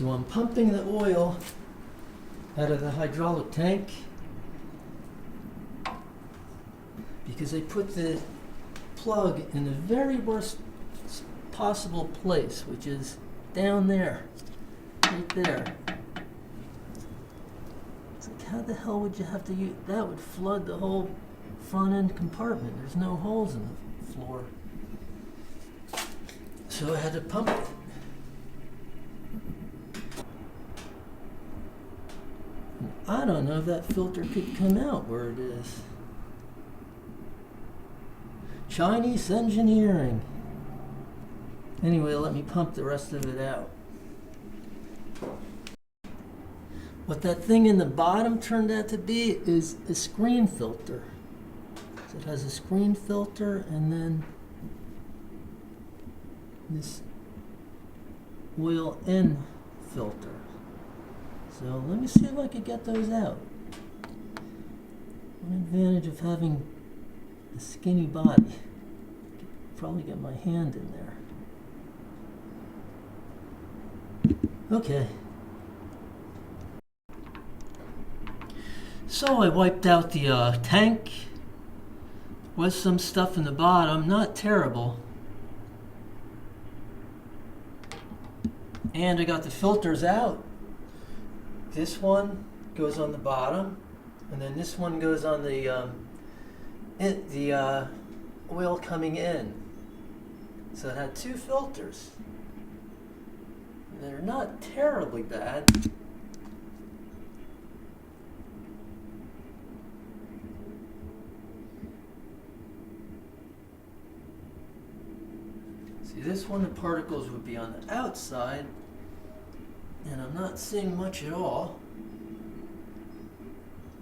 So I'm pumping the oil out of the hydraulic tank because I put the plug in the very worst possible place, which is down there, right there. It's like, how the hell would you have to use that? Would flood the whole front end compartment. There's no holes in the floor. So I had to pump it. I don't know if that filter could come out where it is. Chinese engineering. Anyway, let me pump the rest of it out. What that thing in the bottom turned out to be is a screen filter. So it has a screen filter and then this oil in filter. So let me see if I could get those out. One advantage of having a skinny body. Could probably get my hand in there. Okay. So I wiped out the tank. Was some stuff in the bottom, not terrible. And I got the filters out. This one goes on the bottom, and then this one goes on the oil coming in. So it had two filters. They're not terribly bad. See, this one, the particles would be on the outside, and I'm not seeing much at all.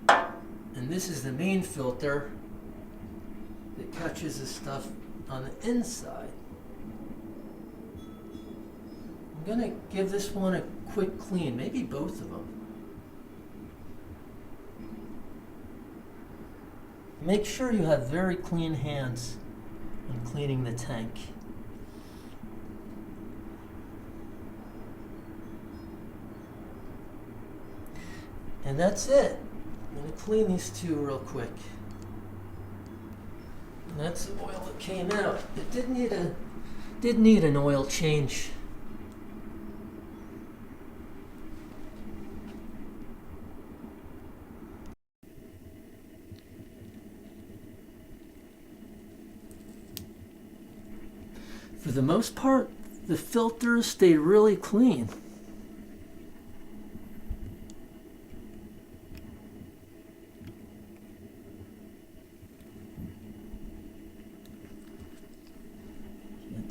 And this is the main filter that catches the stuff on the inside. I'm gonna give this one a quick clean, maybe both of them. Make sure you have very clean hands when cleaning the tank. And that's it. I'm going to clean these two real quick. And that's the oil that came out. It did need an oil change. For the most part, the filters stay really clean.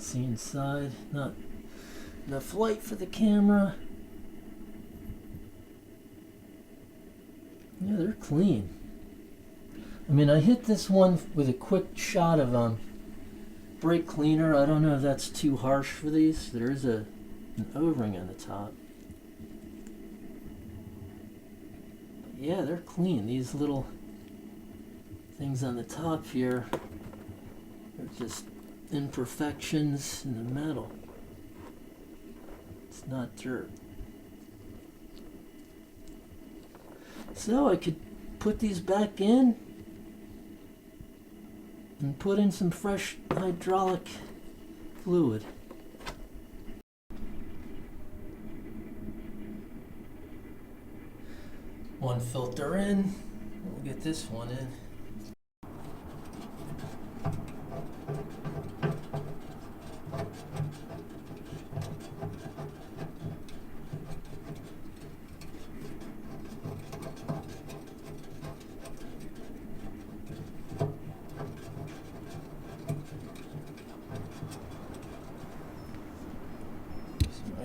See inside, not enough light for the camera. Yeah, they're clean. I mean, I hit this one with a quick shot of brake cleaner. I don't know if that's too harsh for these. There is an O-ring on the top. But yeah, they're clean. These little things on the top here are just imperfections in the metal. It's not dirt. So I could put these back in and put in some fresh hydraulic fluid. One filter in. We'll get this one in.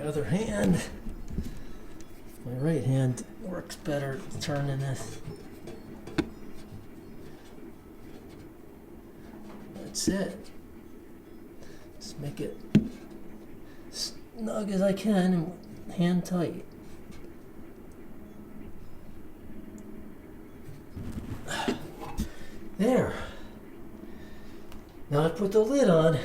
Other hand, my right hand works better turning this. That's it. Just make it snug as I can and hand tight. There. Now I put the lid on.